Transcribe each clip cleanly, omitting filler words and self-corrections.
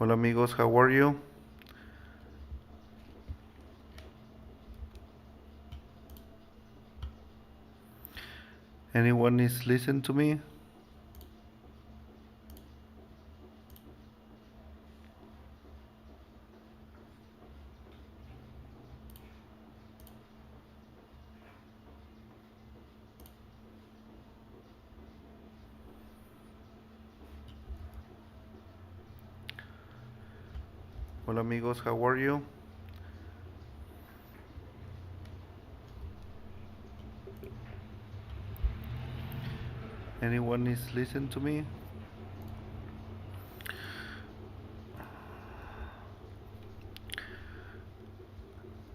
Hola amigos, how are you? Anyone is listening to me? Hola amigos, how are you? Anyone is listening to me?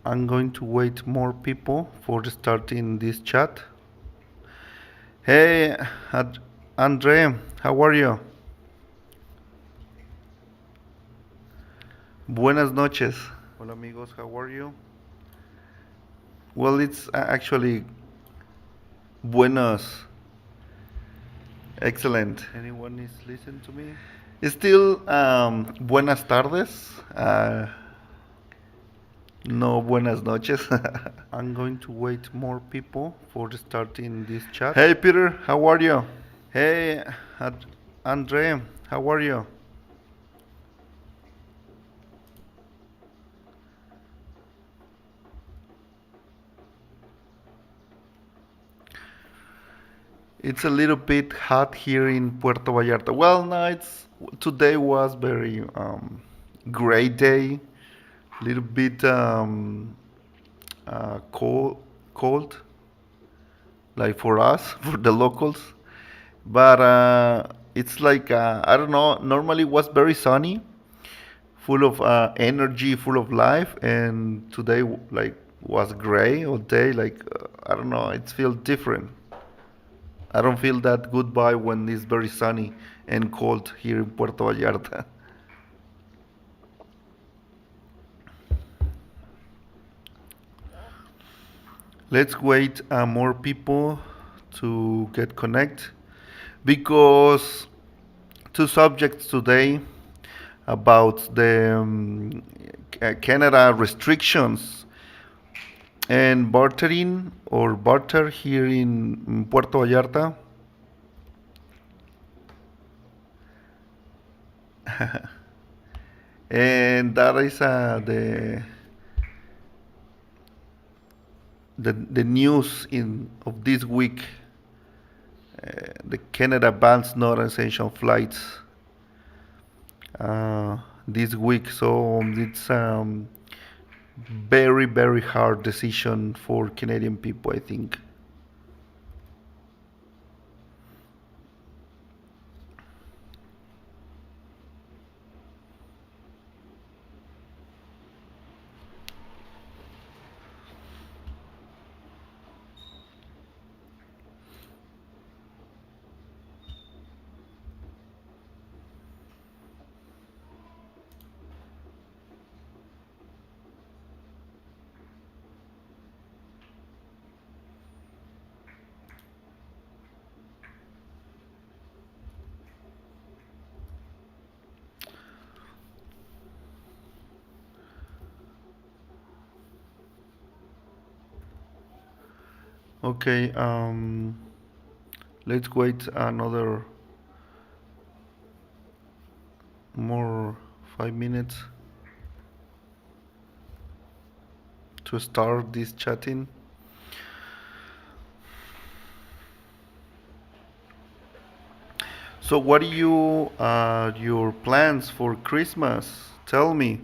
I'm going to wait more people for starting this chat. Hey, Andre, how are you? Buenas noches. Hola amigos, how are you? Well, it's actually buenos. Excellent. Anyone is listening to me? Still, buenas tardes. No, buenas noches. I'm going to wait more people for starting this chat. Hey, Peter, how are you? Hey, Andre, how are you? It's a little bit hot here in Puerto Vallarta. Well, no, it's today was very great day. A little bit cold, like for us, for the locals. But it's like I don't know. Normally, it was very sunny, full of energy, full of life, and today like was gray all day. Like I don't know. It feels different. I don't feel that good vibe when it's very sunny and cold here in Puerto Vallarta. Let's wait more people to get connect because two subjects today about the Canada restrictions and bartering or barter here in Puerto Vallarta. And that is the news in of this week. The Canada bans non-essential flights this week, so it's very hard decision for Canadian people, I think. Okay, let's wait another more 5 minutes to start this chatting. So, what are your plans for Christmas? Tell me.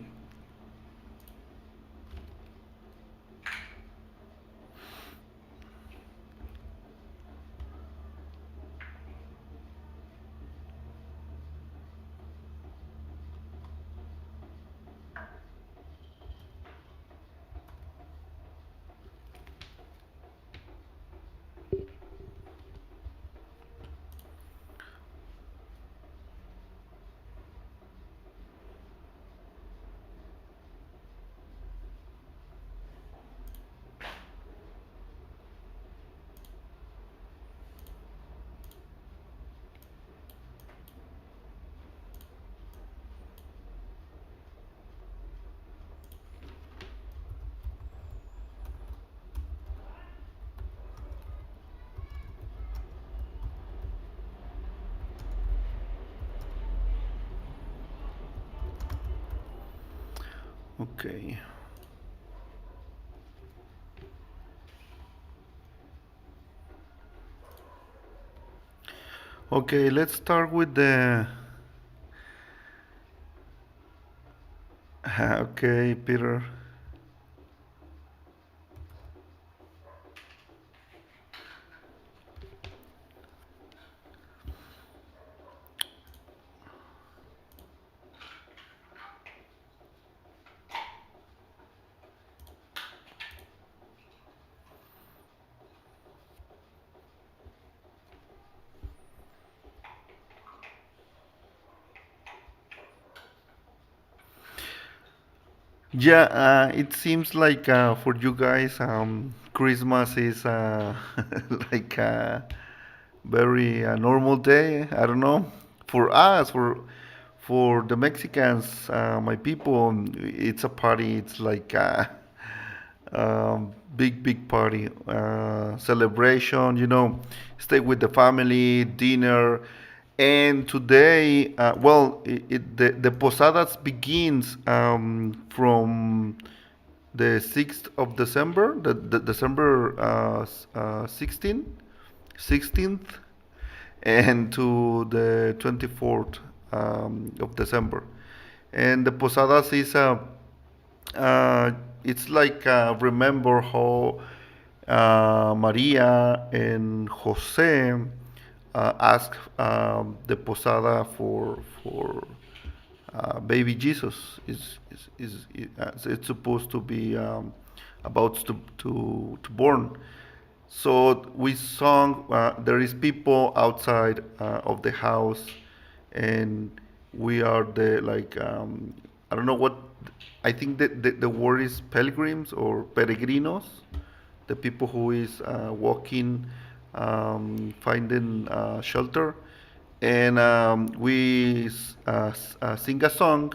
Okay. Okay, let's start with the. Okay, Peter. Yeah, it seems like for you guys, Christmas is like a very normal day. I don't know. For us, for the Mexicans, my people, it's a party. It's like big party, celebration. Stay with the family, dinner, and today, the posadas begins from the 6th of December, the December 16th, and to the 24th of December. And the posadas is it's like remember how Maria and Jose asked the posada for baby Jesus. It's supposed to be about to born. So we sung. There is people outside of the house, and we are the like I don't know what. I think that the word is pilgrims or peregrinos, the people who is walking, finding shelter, and we sing a song.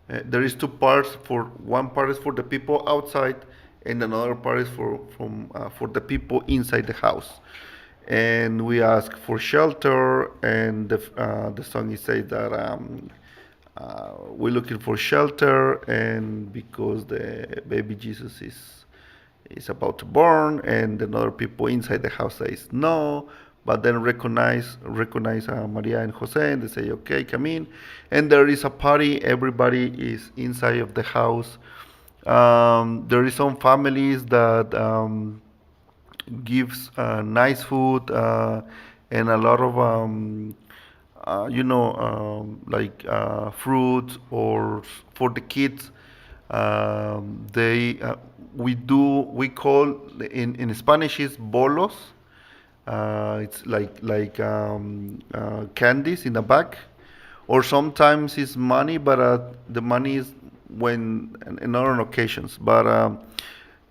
There is two parts. For one part is for the people outside, and another part is for the people inside the house. And we ask for shelter, and the song is say that we're looking for shelter, and because the baby Jesus is about to born, and another people inside the house says no, but then recognize Maria and Jose, and they say okay, come in, and there is a party. Everybody is inside of the house. There is some families that gives nice food and a lot of like fruit or for the kids. They we call in Spanish is bolos. It's like candies in a bag, or sometimes it's money, but the money is when in other occasions. But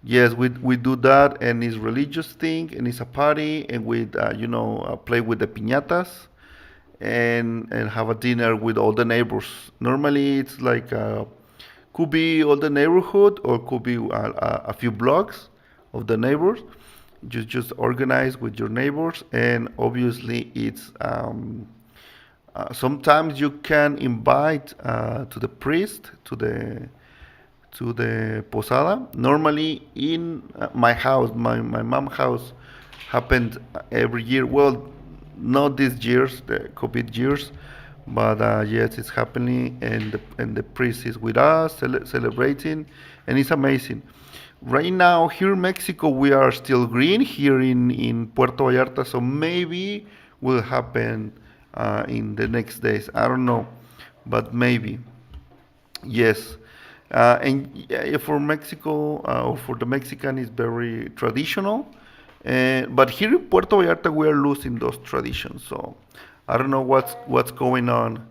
yes, we do that, and it's religious thing, and it's a party, and we play with the piñatas, and have a dinner with all the neighbors. Normally, it's like could be all the neighborhood, or could be a few blocks of the neighbors. Just organize with your neighbors, and obviously it's sometimes you can invite to the priest to the posada. Normally in my house, my mom's house, happened every year. Well, not these years, the COVID years, but yes, it's happening, and the priest is with us celebrating, and it's amazing. Right now, here in Mexico, we are still green here in Puerto Vallarta, so maybe will happen in the next days. I don't know, but maybe. Yes. And yeah, for Mexico, or for the Mexican, is very traditional. But here in Puerto Vallarta, we are losing those traditions. So I don't know what's going on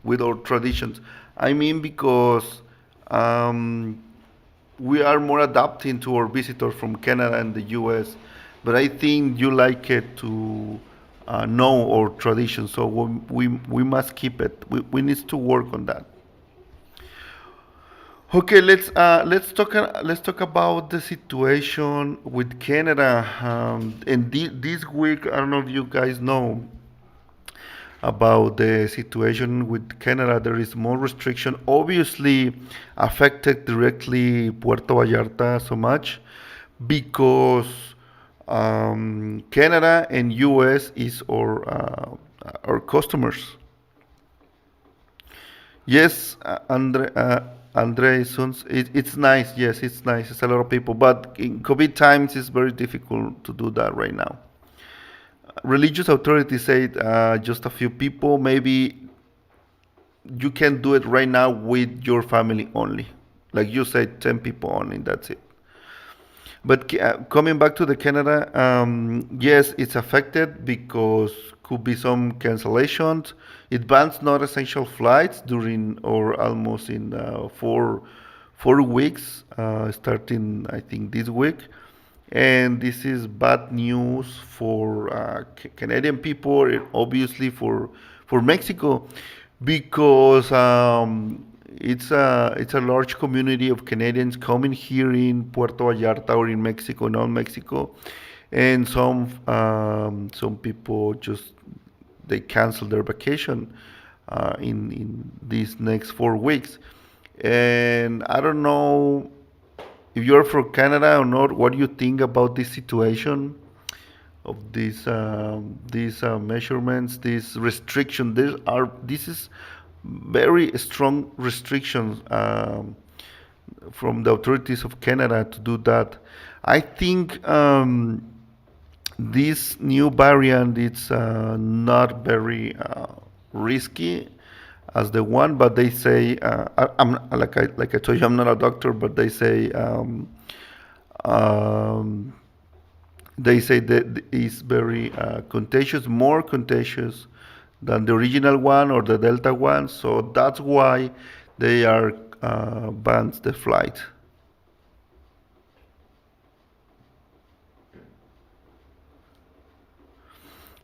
with our traditions. I mean, because um, we are more adapting to our visitors from Canada and the US. But I think you like it to know our tradition, so we must keep it. We need to work on that. Okay, let's talk about the situation with Canada. And this week, I don't know if you guys know, about the situation with Canada. There is more restriction. Obviously, affected directly Puerto Vallarta so much because Canada and US is our customers. Yes, Andre, it's nice. Yes, it's nice. It's a lot of people, but in COVID times, it's very difficult to do that right now. Religious authorities said just a few people. Maybe you can do it right now with your family only. Like you said, 10 people only. That's it. But coming back to the Canada, yes, it's affected because could be some cancellations. It bans non-essential flights during or almost in 4 weeks, starting I think this week. And this is bad news for Canadian people and obviously for Mexico because it's a large community of Canadians coming here in Puerto Vallarta or in Mexico, non-Mexico, and some people just they cancel their vacation in these next 4 weeks. And I don't know if you're from Canada or not, what do you think about this situation of these measurements, these restrictions? This is very strong restrictions from the authorities of Canada to do that. I think this new variant it's not very risky as the one, but they say I'm like I told you I'm not a doctor, but um, they say that it's very contagious, more contagious than the original one or the Delta one. So that's why they are banned the flight.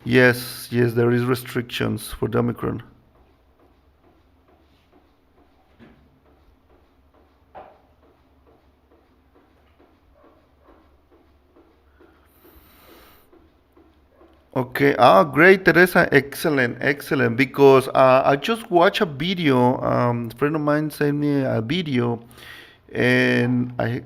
Yes, yes, there is restrictions for the Omicron. Okay. Ah, great, Teresa. Excellent, excellent. Because I just watched a video. A friend of mine sent me a video, and I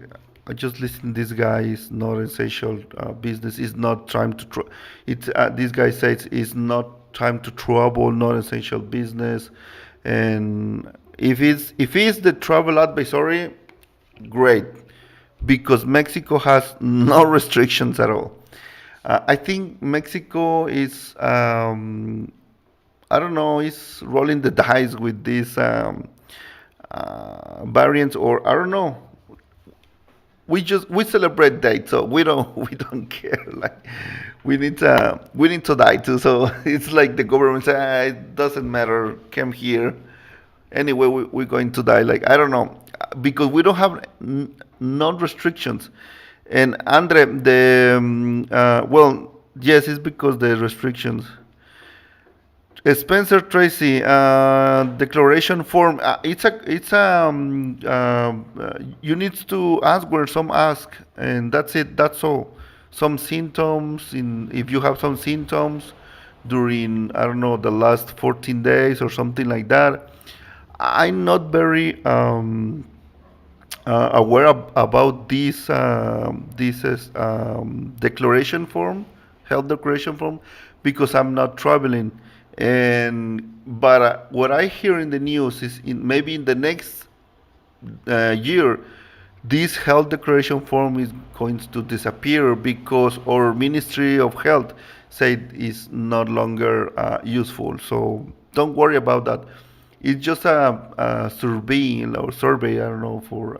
just listened. This guy is not essential business. Is not trying to. This guy says is not time to trouble non-essential business, and if it's the travel advisory, great, because Mexico has no restrictions at all. I think Mexico is, I don't know, is rolling the dice with these variants, or I don't know. We celebrate dates, so we don't we don't care. Like we need to die too. So it's like the government says, it doesn't matter. Come here. Anyway, we're going to die. Like I don't know, because we don't have non-restrictions. And Andre, well, yes, it's because the restrictions. Spencer Tracy, declaration form. You need to ask where some ask, and that's it. That's all. Some symptoms in if you have some symptoms during I don't know the last 14 days or something like that. I'm not very aware about this declaration form, health declaration form, because I'm not traveling. And but what I hear in the news is maybe in the next year, this health declaration form is going to disappear because our Ministry of Health said it's no longer useful. So don't worry about that. It's just a survey, I don't know, for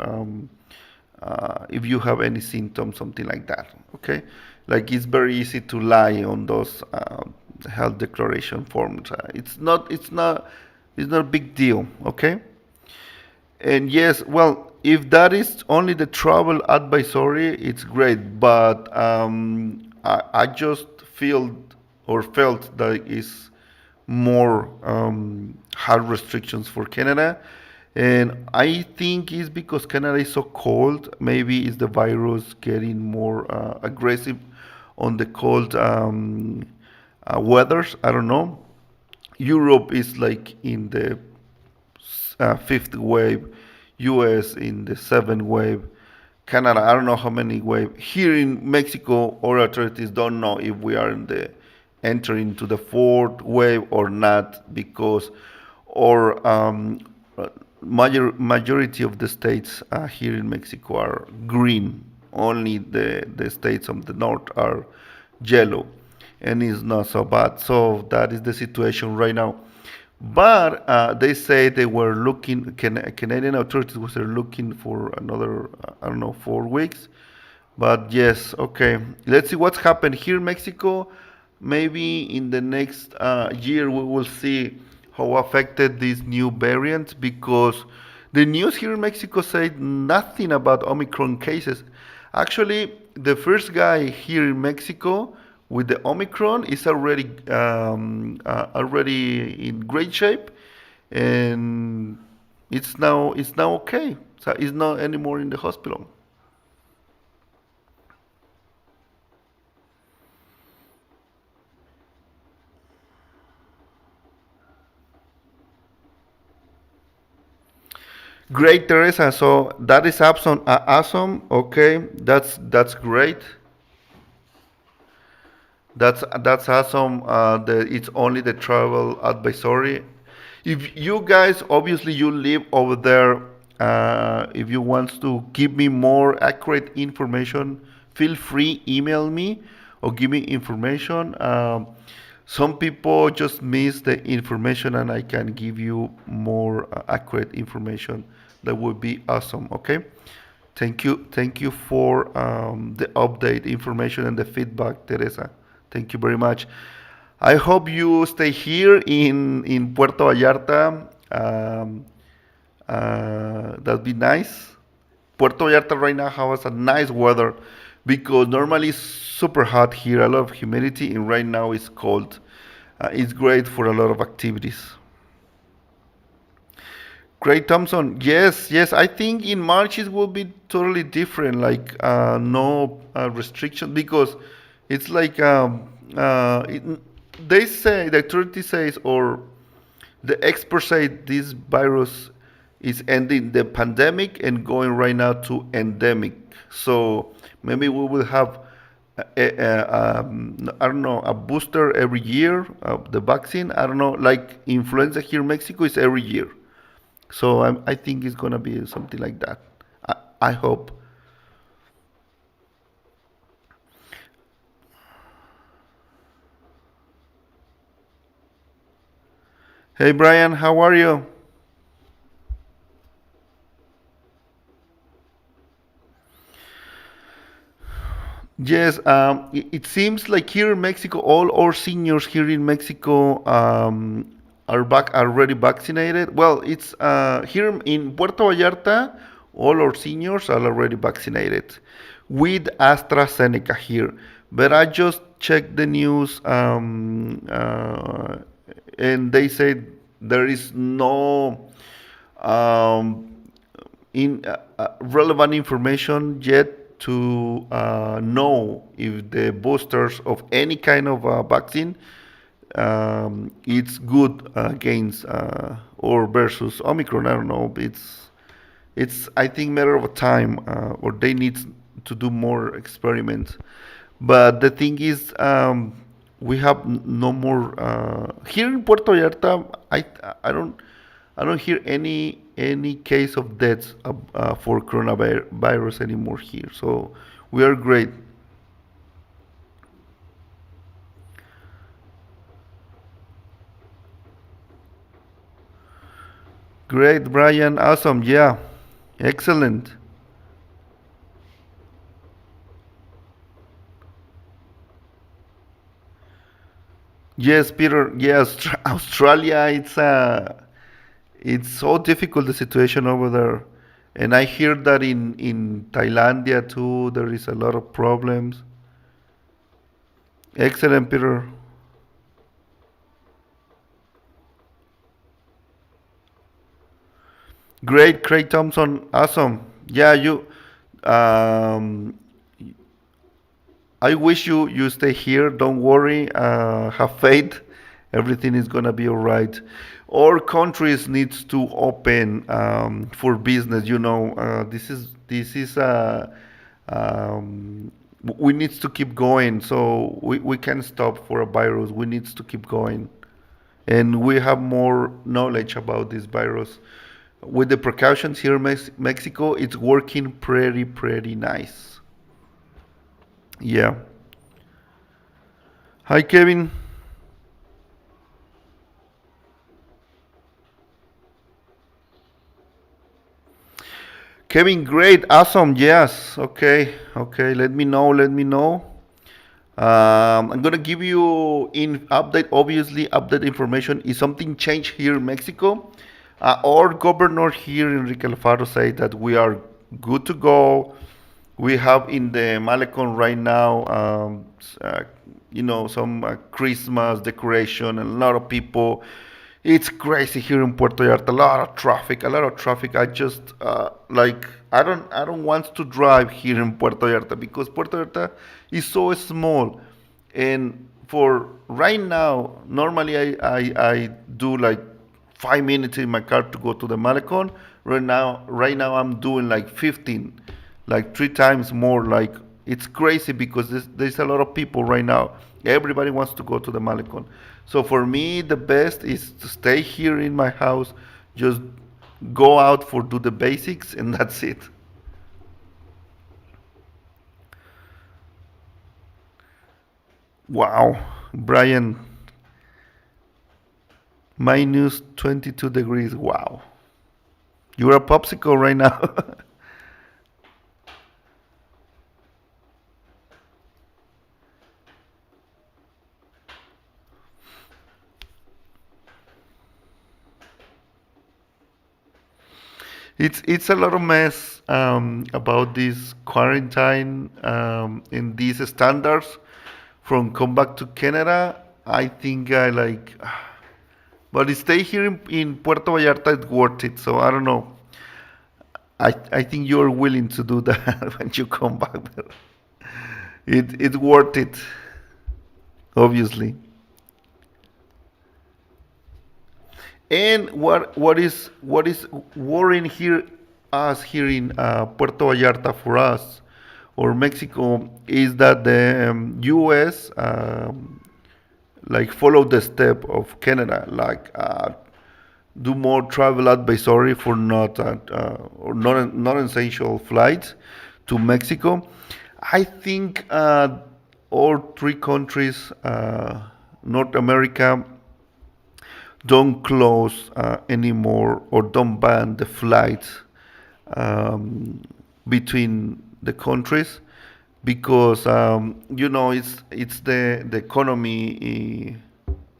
if you have any symptoms, something like that. Okay, like it's very easy to lie on those health declaration forms. It's not a big deal. Okay. And yes, well, if that is only the travel advisory, it's great. But I just feel or felt that is more hard restrictions for Canada. And I think it's because Canada is so cold. Maybe it's the virus getting more aggressive on the cold weathers. I don't know. Europe is like in the fifth wave, US in the seventh wave, Canada, I don't know how many wave. Here in Mexico, our authorities don't know if we are in the entering into the fourth wave or not because our majority of the states here in Mexico are green. Only the states of the north are yellow, and it's not so bad. So that is the situation right now. But they say they were looking, Canadian authorities were looking for another, I don't know, 4 weeks. But yes, okay. Let's see what's happened here in Mexico. Maybe in the next year we will see how affected this new variant because the news here in Mexico said nothing about Omicron cases. Actually, the first guy here in Mexico with the Omicron is already in great shape, and it's now okay. So it's not anymore in the hospital. Great, Teresa. So that is awesome. Awesome. Okay, that's great. That's awesome. It's only the travel advisory. If you guys, obviously, you live over there. If you want to give me more accurate information, feel free email me or give me information. Some people just miss the information, and I can give you more accurate information. That would be awesome. Okay. Thank you for the update information and the feedback, Teresa. Thank you very much. I hope you stay here in Puerto Vallarta. That'd be nice. Puerto Vallarta right now has a nice weather because normally it's super hot here, a lot of humidity, and right now it's cold. It's great for a lot of activities. Great, Thompson. Yes, yes. I think in March it will be totally different. Like no restriction because it's like they say the authority says or the experts say this virus is ending the pandemic and going right now to endemic. So maybe we will have I don't know a booster every year. The vaccine. I don't know. Like influenza here in Mexico is every year. So I think it's gonna be something like that. I hope. Hey Brian, how are you? Yes, it seems like here in Mexico, all our seniors here in Mexico are already vaccinated. Well, it's here in Puerto Vallarta, all our seniors are already vaccinated with AstraZeneca here. But I just checked the news, and they said there is no um, in relevant information yet to know if the boosters of any kind of vaccine it's good against or versus Omicron. I don't know. It's I think matter of time or they need to do more experiments. But the thing is, we have no more here in Puerto Vallarta. I don't I don't hear any case of deaths for coronavirus anymore here. So we are great. Great, Brian. Awesome. Yeah. Excellent. Yes, Peter. Yes, Australia. It's so difficult the situation over there, and I hear that in Thailandia too there is a lot of problems. Excellent, Peter. Great, Craig Thompson. Awesome. Yeah, you. Um, I wish you stay here. Don't worry. Have faith. everything is gonna be all right. All countries needs to open for business. This is um, we need to keep going. So we can't stop for a virus. We need to keep going, and we have more knowledge about this virus. With the precautions here in Mexico, it's working pretty nice. Yeah. Hi, Kevin. Kevin, great, awesome. Yes. Okay. Okay. Let me know. Let me know. I'm gonna give you in update. Obviously, update information. Is something changed here in Mexico? Our governor here, Enrique Alfaro, said that we are good to go. We have in the Malecon right now, some Christmas decoration and a lot of people. It's crazy here in Puerto Vallarta. A lot of traffic, a lot of traffic. I just I don't want to drive here in Puerto Vallarta because Puerto Vallarta is so small, and for right now, normally I do like 5 minutes in my car to go to the Malecon. Right now I'm doing like 15, like three times more. Like it's crazy because there's a lot of people right now. Everybody wants to go to the Malecon. So for me, the best is to stay here in my house, just go out for do the basics, and that's it. Wow, Brian, minus 22 degrees. Wow, you're a popsicle right now. It's a lot of mess about this quarantine and these standards from come back to Canada. I think I like, but stay here in Puerto Vallarta is worth it. So I don't know. I think you're willing to do that when you come back there. It's worth it, obviously. And what is worrying here us here in Puerto Vallarta for us or Mexico is that the U.S. Like follow the step of Canada, like do more travel advisory for not or non-essential flights to Mexico. I think all three countries, North America, don't close anymore or don't ban the flights um, between the countries because it's the economy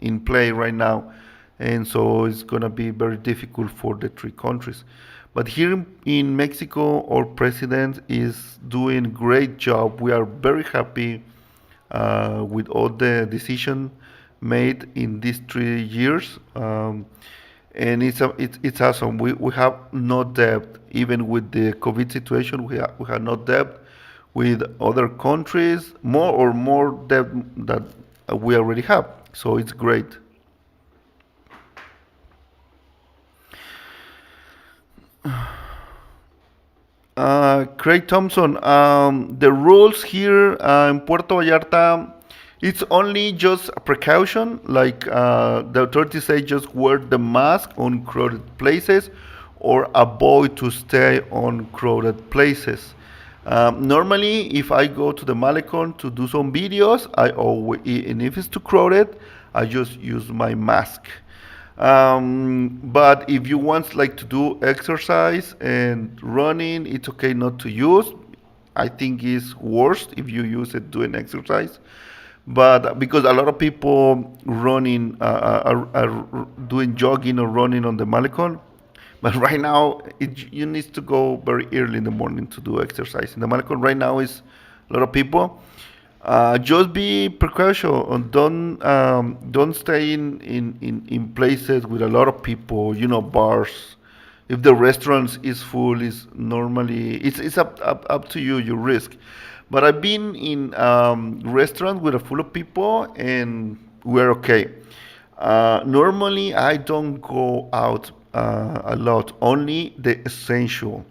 in play right now, and so it's gonna be very difficult for the three countries. But here in Mexico, our president is doing great job. We are very happy with all the decision made in these 3 years. And it's awesome. We have no debt, even with the COVID situation. We have no debt with other countries, more debt that we already have. So it's great. Craig Thompson, the rules here in Puerto Vallarta, it's only just a precaution. Like the authorities say, just wear the mask on crowded places or avoid to stay on crowded places. Normally, if I go to the Malecon to do some videos, and if it's too crowded, I just use my mask. But if you want like to do exercise and running, it's okay not to use. I think it's worst if you use it doing exercise. But because a lot of people running are doing jogging or running on the Malecon, but right now you need to go very early in the morning to do exercise. In the Malecon right now is a lot of people. Just be precaution. Don't stay in places with a lot of people. Bars. If the restaurants is full, is normally it's up to you. You risk. But I've been in restaurants with a full of people and we're okay. Normally, I don't go out a lot, only the essential.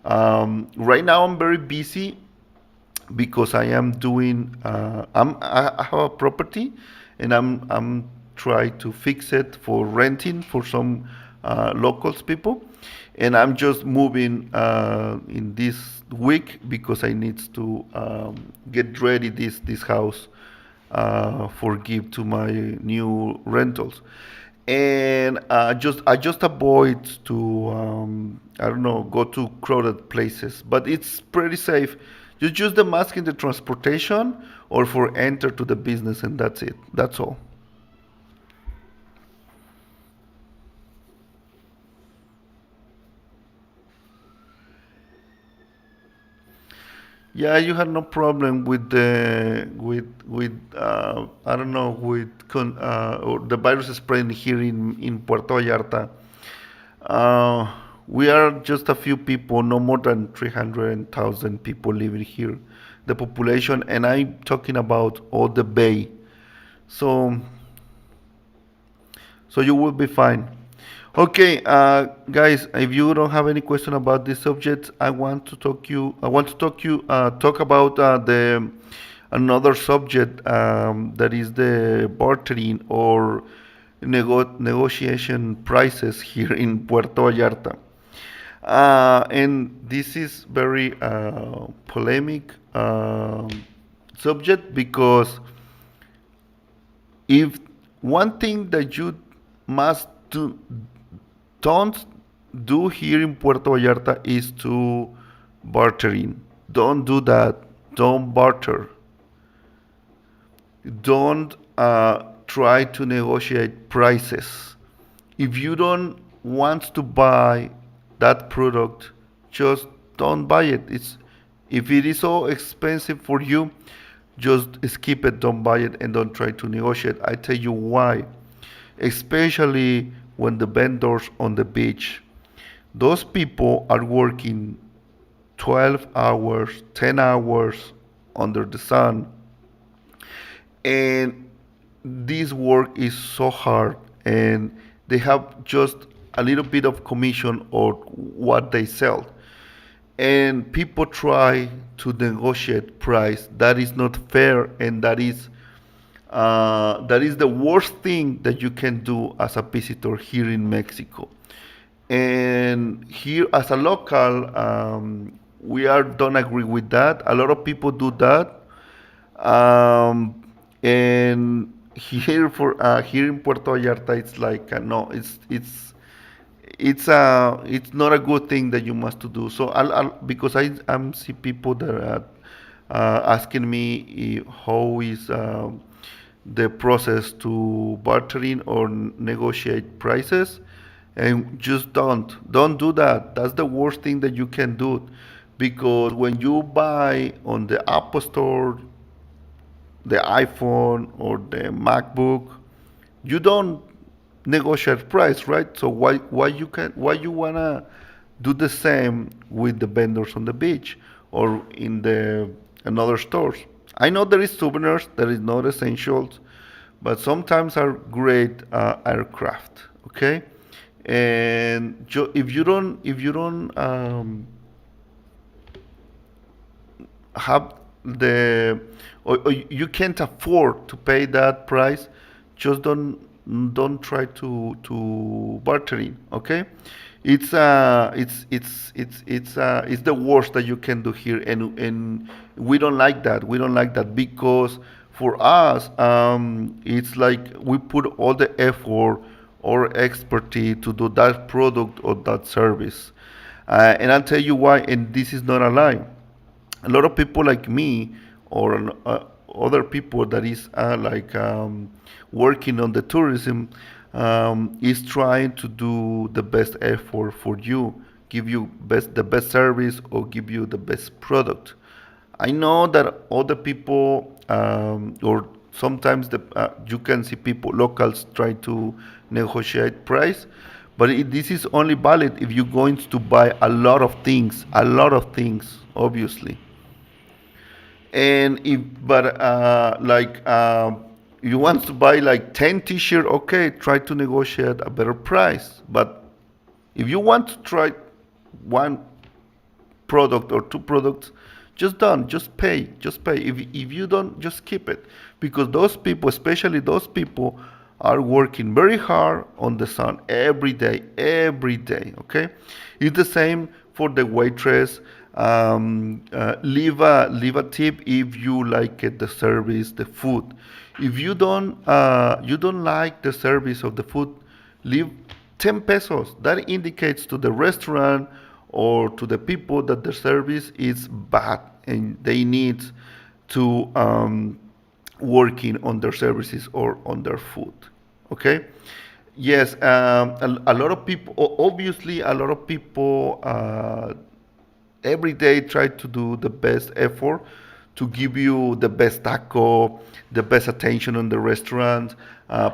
Right now, I'm very busy because I am doing. I have a property, and I'm trying to fix it for renting for some locals people, and I'm just moving in this week because I need to get ready this house for give to my new rentals. And I just avoid to I don't know, go to crowded places, but it's pretty safe. You use the mask in the transportation or for enter to the business, and that's it. That's all. Yeah, you had no problem with the with I don't know, with or the virus spreading here in Puerto Vallarta. Uh, we are just a few people, no more than 300,000 people living here. The population, and I'm talking about all the bay. So, so you will be fine. Okay, guys, if you don't have any question about this subject, I want to talk you. I want to talk about the another subject that is the bartering or negotiation prices here in Puerto Vallarta. And this is very polemic subject because if one thing that you must do, don't do here in Puerto Vallarta is to bartering. Don't do that. Don't barter. Don't try to negotiate prices. If you don't want to buy that product, just don't buy it. It's if it is so expensive for you, just skip it, don't buy it, and don't try to negotiate. I tell you why. Especially when the vendors on the beach, those people are working 12 hours, 10 hours under the sun, and this work is so hard, and they have just a little bit of commission or what they sell, and people try to negotiate price that is not fair, and that is the worst thing that you can do as a visitor here in Mexico. And here, as a local, we are don't agree with that. A lot of people do that, and here in Puerto Vallarta, it's like no, it's not a good thing that you must to do. So because I'm see people that are asking me how is the process to bartering or negotiate prices, and just don't do that. That's the worst thing that you can do, because when you buy on the Apple Store the iPhone or the MacBook, you don't negotiate price, right? So why you wanna do the same with the vendors on the beach or in the another stores? I know there is souvenirs, there is not essentials, but sometimes are great aircraft. Okay, and if you don't have the or you can't afford to pay that price, just don't try to bartering. Okay, it's the worst that you can do here, and we don't like that. We don't like that because for us, it's like we put all the effort or expertise to do that product or that service. And I'll tell you why, and this is not a lie. A lot of people like me or other people that is working on the tourism is trying to do the best effort for you, give you the best service or give you the best product. I know that other people or sometimes you can see people locals try to negotiate price, but this is only valid if you're going to buy a lot of things, obviously. And if but like You want to buy like 10 t-shirt, okay, try to negotiate a better price. But if you want to try one product or two products, just don't, just pay. If you don't, just keep it, because those people, especially those people, are working very hard on the sun every day. Okay, it's the same for the waitress. Leave a tip if you like it, the service, the food. If you don't like the service of the food, leave 10 pesos. That indicates to the restaurant or to the people that the service is bad and they need to working on their services or on their food. Okay. Yes, a lot of people, obviously, a lot of people every day try to do the best effort to give you the best taco, the best attention in the restaurant.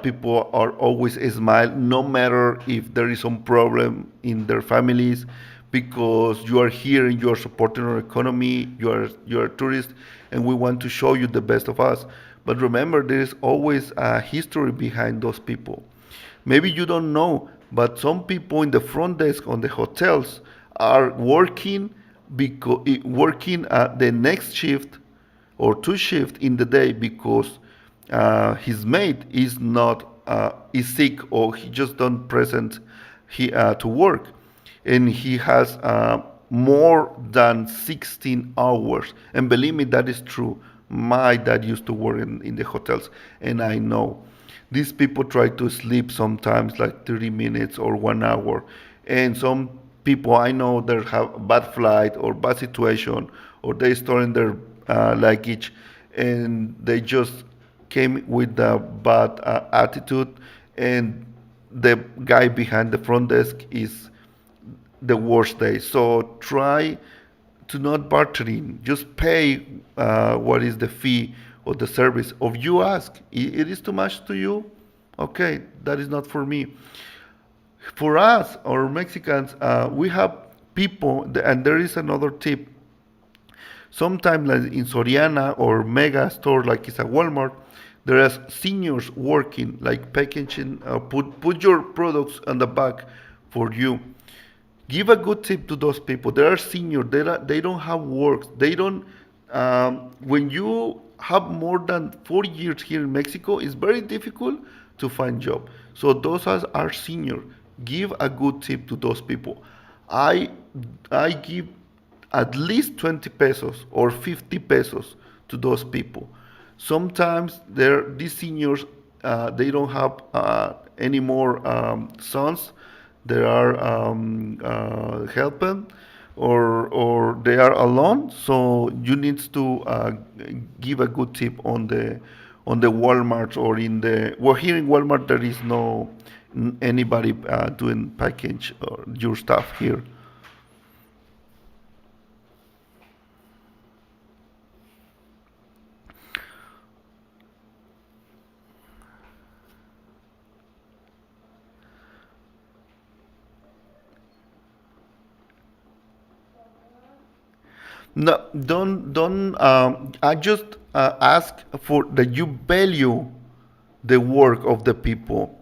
People are always smile, no matter if there is some problem in their families, because you are here and you are supporting our economy. You are a tourist, and we want to show you the best of us. But remember, there is always a history behind those people. Maybe you don't know, but some people in the front desk on the hotels are working working the next shift or two shift in the day because his mate is not is sick, or he just don't present to work, and he has more than 16 hours. And believe me, that is true. My dad used to work in the hotels, and I know these people try to sleep sometimes like 30 minutes or 1 hour. And some people I know that have bad flight or bad situation, or they storing their luggage, and they just came with a bad attitude, and the guy behind the front desk is the worst day. So try to not bartering. Just pay what is the fee or the service. Or you ask, it is too much to you? Okay, that is not for me. For us, or Mexicans, we have people, and there is another tip. Sometimes, like in Soriana or mega store, like it's a Walmart, there are seniors working, like packaging, put your products on the back for you. Give a good tip to those people. They are senior. They don't have work. They don't. When you have more than 40 years here in Mexico, it's very difficult to find job. So those are senior. Give a good tip to those people. I I give at least 20 pesos or 50 pesos to those people. Sometimes these seniors, they don't have any more sons. They are helping, or they are alone. So you need to give a good tip on the Walmart, or in the, well, here in Walmart there is no anybody doing package or your stuff here. No, don't. I just ask for that you value the work of the people.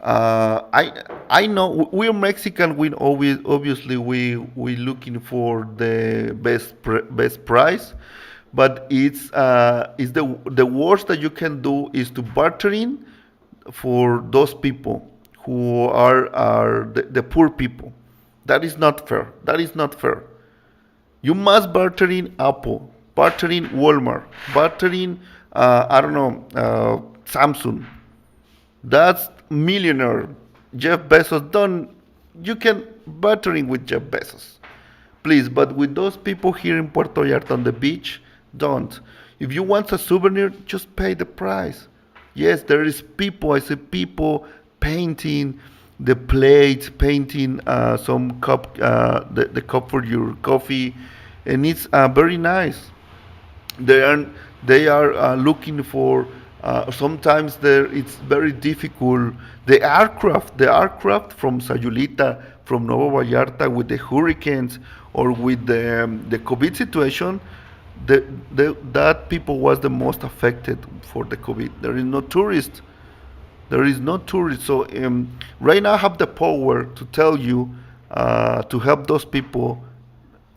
I know we're Mexican. We always obviously we looking for the best price, but it's the worst that you can do is to bartering for those people who are the poor people. That is not fair. That is not fair. You must bartering Apple, bartering Walmart, bartering I don't know, Samsung. That's millionaire. Jeff Bezos don't. You can bartering with Jeff Bezos, please. But with those people here in Puerto Vallarta on the beach, don't. If you want a souvenir, just pay the price. Yes, there is people. I see people painting the plates, painting some cup, the cup for your coffee, and it's very nice. They are looking for. Sometimes there it's very difficult. The aircraft from Sayulita, from Nuevo Vallarta, with the hurricanes or with the COVID situation, the, that people was the most affected for the COVID. There is no tourist. There is no tourist. So right now I have the power to tell you to help those people,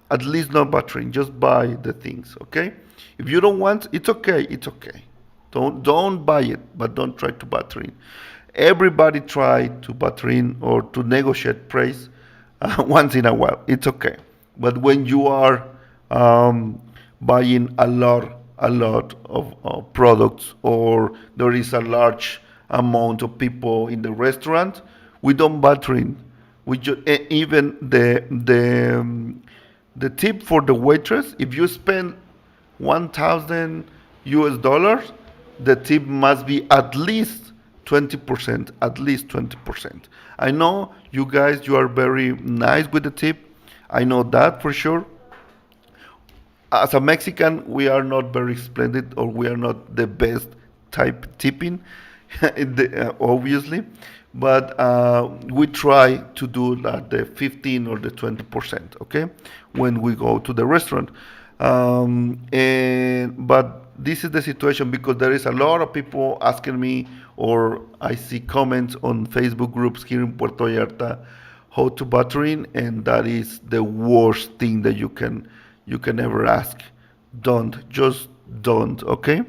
at least not Bartering. Just buy the things, okay? If you don't want, it's okay. It's okay. Don't buy it, but don't try to Bartering. Everybody try to Bartering or to negotiate price once in a while. It's okay. But when you are um, buying a lot of products, or there is a large amount of people in the restaurant, we don't Bartering. We just even the tip for the waitress. If you spend 1,000 US dollars, the tip must be at least 20%. At least 20%. I know you guys, you are very nice with the tip. I know that for sure. As a Mexican, we are not very splendid, or we are not the best type tipping, obviously, but we try to do like the 15 or the 20%, okay, when we go to the restaurant. But this is the situation because there is a lot of people asking me, or I see comments on Facebook groups here in Puerto Vallarta, how to buttering, and that is the worst thing that you can ever ask. Don't, just don't, okay?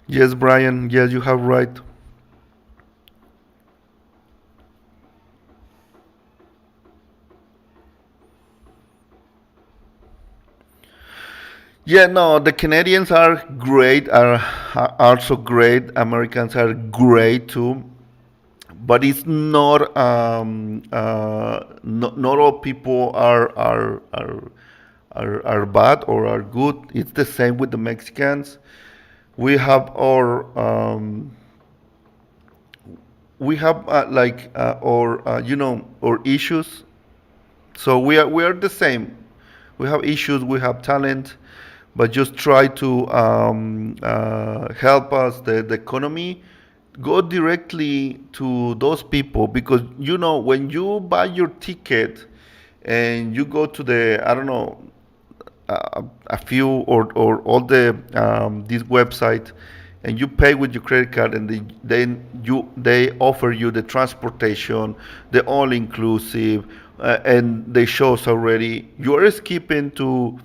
Yes, Brian, yes, you have right. Yeah, no, the Canadians are great, are also great. Americans are great too, but it's not not all people are bad or are good. It's the same with the Mexicans. We have our our issues. So we are the same. We have issues. We have talent, but just try to help us the economy. Go directly to those people, because when you buy your ticket and you go to the, I don't know, a few or all this website, and you pay with your credit card, and they offer you the transportation, the all inclusive, and they shows already you are skipping to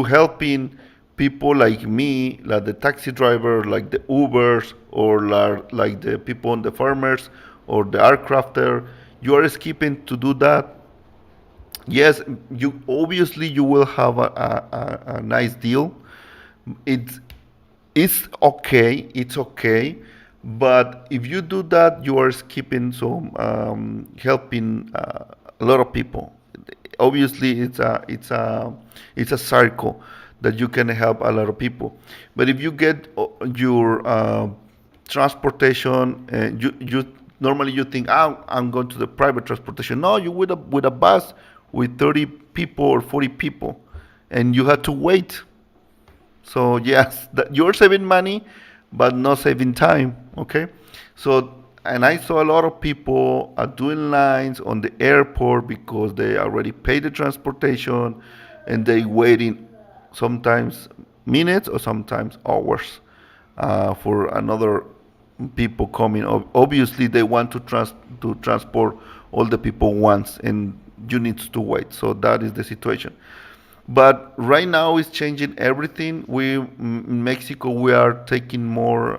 helping people like me, like the taxi driver, like the Ubers, or like the people on the farmers or the aircrafter. You are skipping to do that. Yes, you obviously you will have a nice deal. It's it's okay, it's okay, but if you do that, you are skipping some helping a lot of people. Obviously, it's a circle that you can help a lot of people. But if you get your transportation, you normally you think, I'm going to the private transportation. No, you with a bus with 30 people or 40 people, and you have to wait. So yes, you're saving money, but not saving time. Okay, so and I saw a lot of people are doing lines on the airport because they already paid the transportation, and they waiting sometimes minutes or sometimes hours for another people coming. Obviously, they want to transport all the people once, and you need to wait. So that is the situation. But right now it's changing everything. In Mexico, we are taking more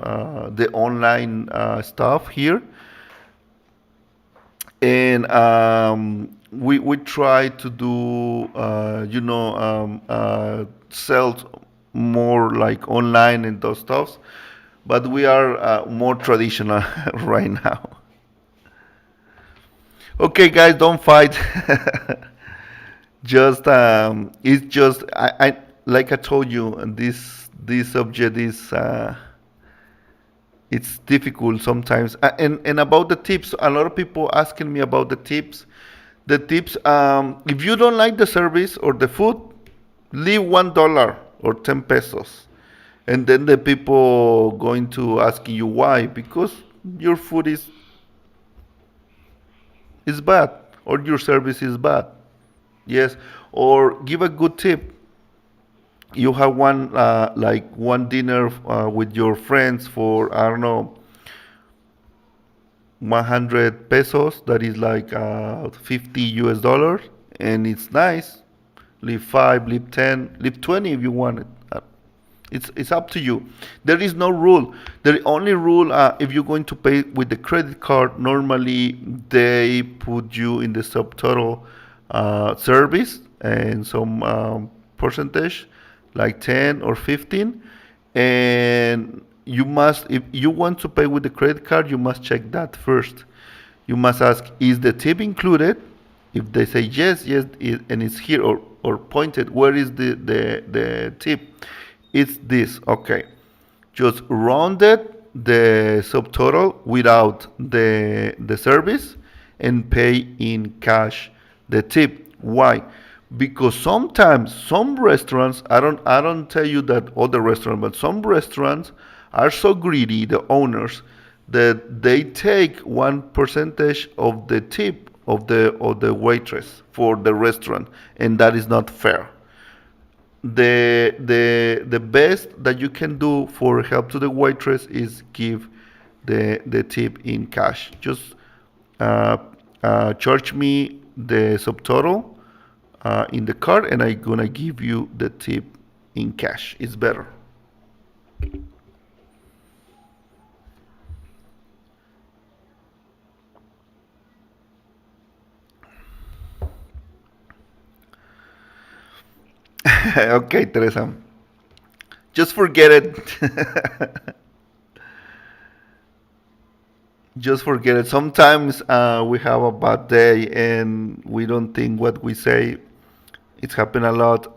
the online stuff here, and we try to do sell more like online and those stuffs. But we are more traditional right now. Okay, guys, don't fight. Just it's just I like I told you, this subject is it's difficult sometimes. And about the tips, a lot of people asking me about the tips. The tips, if you don't like the service or the food, leave $1 or 10 pesos, and then the people going to ask you why, because your food is bad or your service is bad. Yes, or give a good tip. You have one like one dinner with your friends for I don't know 100 pesos. That is like 50 US dollars, and it's nice. Leave 5, leave 10, leave 20 if you want it. It's up to you. There is no rule. The only rule, if you're going to pay with the credit card, normally they put you in the subtotal service and some percentage, like 10 or 15, and you must, if you want to pay with the credit card, you must check that first. You must ask, is the tip included? If they say yes, yes, and it's here or pointed, where is the tip? It's this. Okay. Just rounded the subtotal without the service and pay in cash the tip. Why? Because sometimes some restaurants, I don't tell you that all the restaurants, but some restaurants are so greedy, the owners, that they take one percentage of the tip of the waitress for the restaurant, and that is not fair. The best that you can do for help to the waitress is give the tip in cash. Just uh, charge me the subtotal in the card, and I'm gonna give you the tip in cash. It's better. Okay, Teresa. Just forget it. Just forget it. Sometimes we have a bad day and we don't think what we say. It's happened a lot.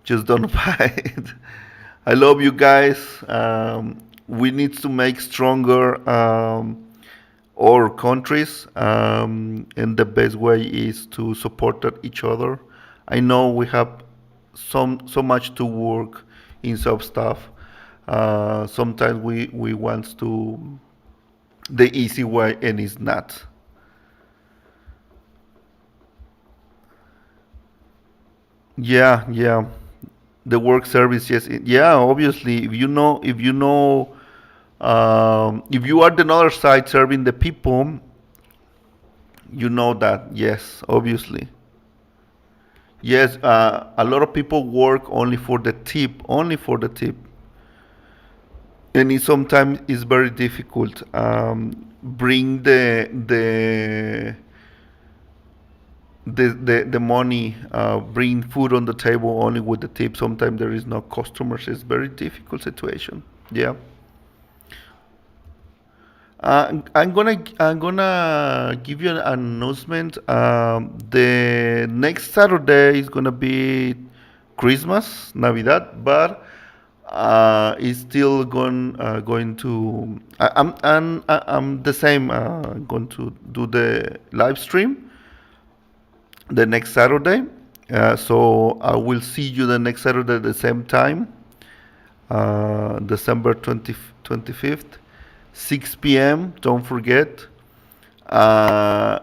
Just don't buy it. I love you guys. We need to make stronger our countries, and the best way is to support each other. I know we have so much to work in some stuff. Sometimes we want to the easy way, and it's not. Yeah, yeah. The work service, yes, yeah. Obviously, if you are the other side serving the people, you know that. Yes, obviously. Yes, a lot of people work only for the tip, and sometimes it's very difficult. Bring the money, bring food on the table only with the tip. Sometimes there is no customers. It's very difficult situation. Yeah. I'm gonna give you an announcement. The next Saturday is gonna be Christmas, Navidad, but it's still going to. I'm the same. Going to do the live stream the next Saturday. So I will see you the next Saturday at the same time, December 25th, 6 p.m. Don't forget. Uh,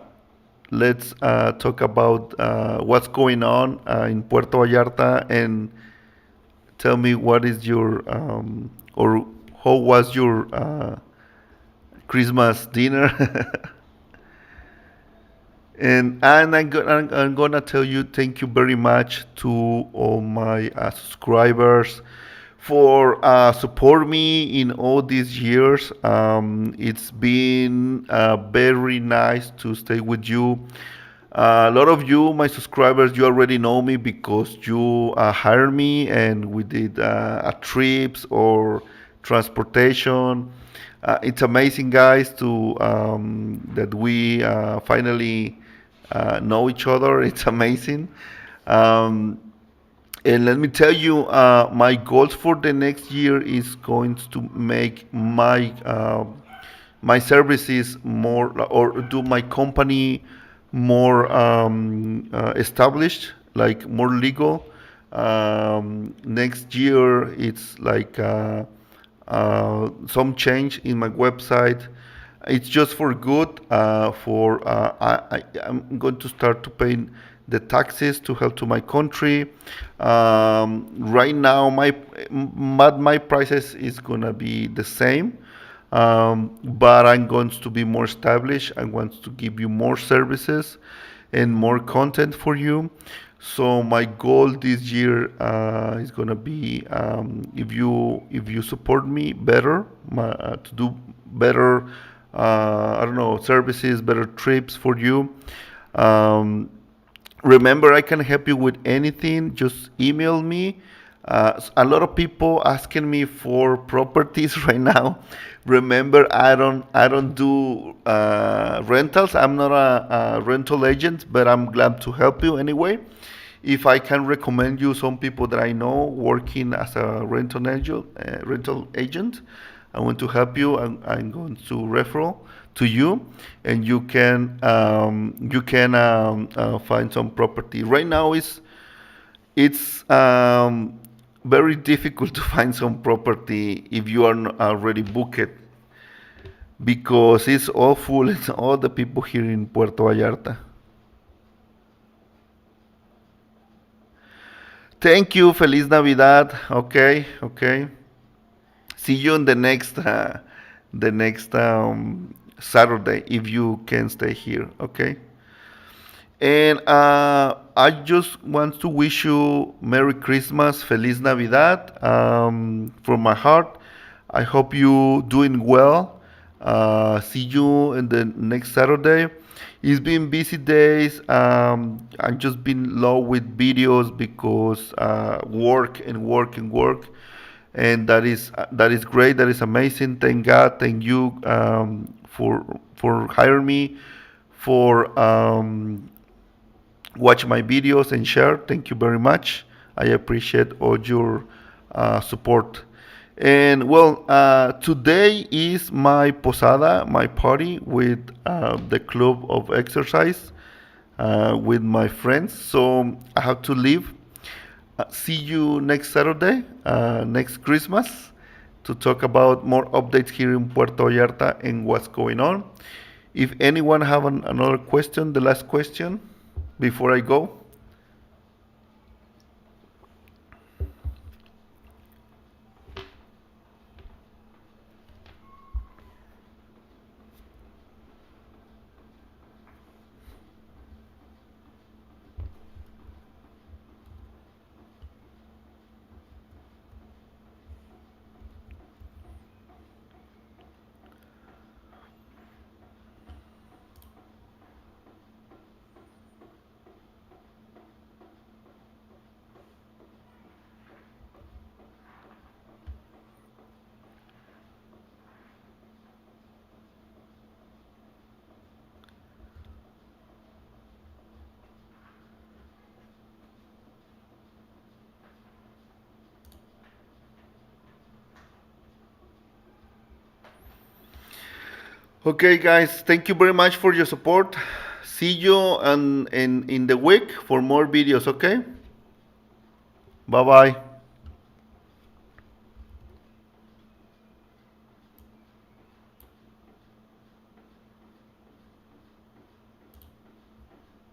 let's talk about what's going on in Puerto Vallarta, and tell me what is your or how was your Christmas dinner. And I'm gonna tell you thank you very much to all my subscribers for support me in all these years. It's been very nice to stay with you. A lot of you, my subscribers, you already know me because you hired me and we did trips or transportation. It's amazing, guys, to that we finally know each other. It's amazing. Um, and let me tell you, my goals for the next year is going to make my services more, or do my company more established, like more legal. Next year, it's like some change in my website. It's just for good. I'm going to start to pay the taxes to help to my country. Right now, my prices is gonna be the same, but I'm going to be more established. I want to give you more services and more content for you. So my goal this year is gonna be, if you support me better, to do better, I don't know, services, better trips for you. Um, Remember, I can help you with anything. Just email me. A lot of people asking me for properties right now. Remember, I don't do rentals. I'm not a rental agent, but I'm glad to help you anyway. If I can recommend you some people that I know working as a rental agent, I want to help you. I'm going to referral to you, and you can find some property. Right now, it's very difficult to find some property if you are not already booked, because it's all full. It's all the people here in Puerto Vallarta. Thank you. Feliz Navidad. Okay, okay. See you on the next Saturday if you can stay here. Okay. And I just want to wish you Merry Christmas, Feliz Navidad, from my heart. I hope you doing well. See you in the next Saturday. It's been busy days. I've just been low with videos because work and work and work, and that is great. That is amazing. Thank God. Thank you, for hiring me, for watch my videos and share. Thank you very much. I appreciate all your support. And well, today is my posada, my party with the club of exercise, with my friends. So I have to leave. See you next Saturday, next Christmas, to talk about more updates here in Puerto Vallarta and what's going on. If anyone have another question, the last question before I go. Okay, guys, thank you very much for your support. See you in the week for more videos, okay? Bye bye.